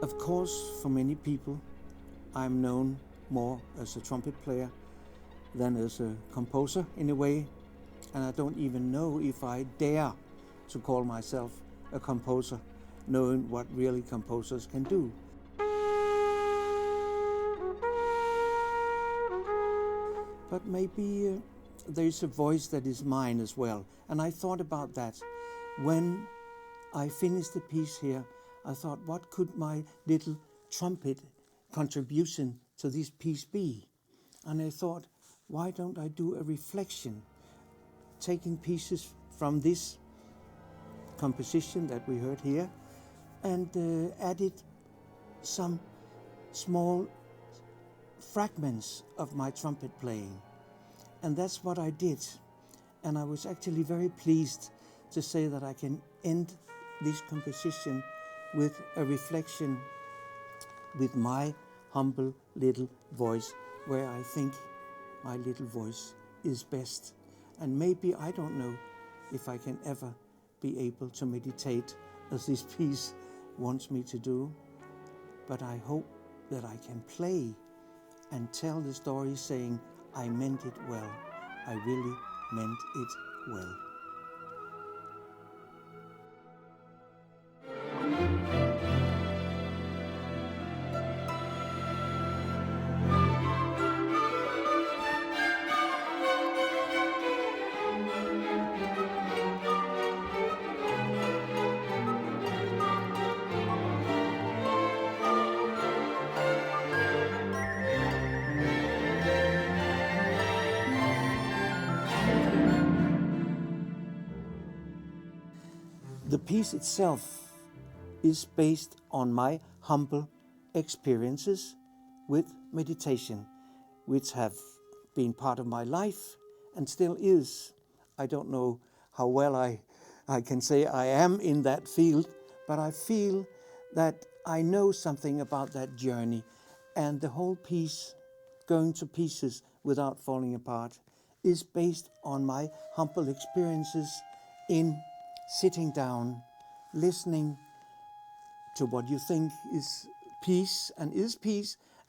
Of course, for many people, I'm known more as a trumpet player than as a composer in a way, and I don't even know if I dare to call myself a composer, knowing what really composers can do. But maybe there's a voice that is mine as well, and I thought about that. When I finished the piece here, I thought, what could my little trumpet contribution to this piece be? And I thought, why don't I do a reflection, taking pieces from this composition that we heard here, and added some small fragments of my trumpet playing. And that's what I did. And I was actually very pleased to say that I can end this composition with a reflection with my humble little voice, where I think my little voice is best. And maybe, I don't know if I can ever be able to meditate as this piece wants me to do, but I hope that I can play and tell the story saying, I meant it well. I really meant it well. The piece itself is based on my humble experiences with meditation, which have been part of my life and still is. I don't know how well I can say I am in that field, but I feel that I know something about that journey, and the whole piece, Going to Pieces Without Falling Apart, is based on my humble experiences in sitting down, listening to what you think is peace,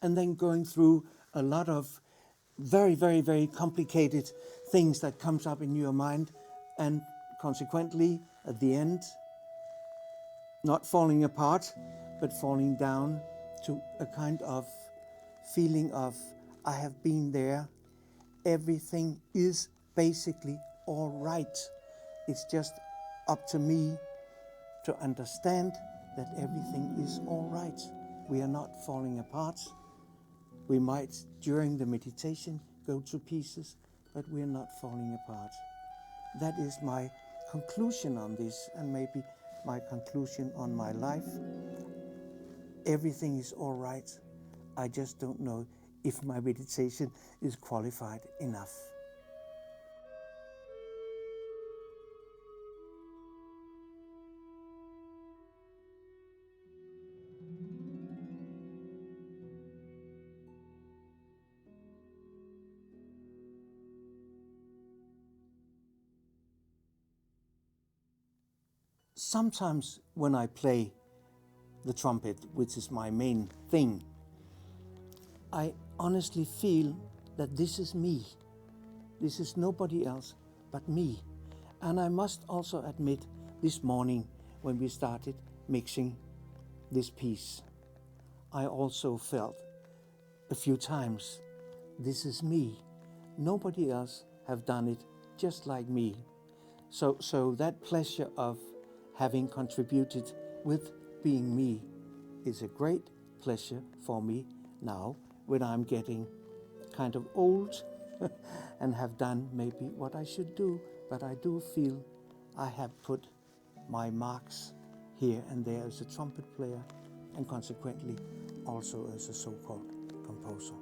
and then going through a lot of very, very, very complicated things that comes up in your mind, and consequently, at the end, not falling apart, but falling down to a kind of feeling of, I have been there, everything is basically all right. It's just up to me to understand that everything is all right. We are not falling apart. We might, during the meditation, go to pieces, but we are not falling apart. That is my conclusion on this, and maybe my conclusion on my life. Everything is all right. I just don't know if my meditation is qualified enough. Sometimes when I play the trumpet, which is my main thing, I honestly feel that this is me. This is nobody else but me. And I must also admit, this morning when we started mixing this piece, I also felt a few times, this is me. Nobody else have done it just like me. So that pleasure of having contributed with being me is a great pleasure for me now when I'm getting kind of old and have done maybe what I should do, but I do feel I have put my marks here and there as a trumpet player, and consequently also as a so-called composer.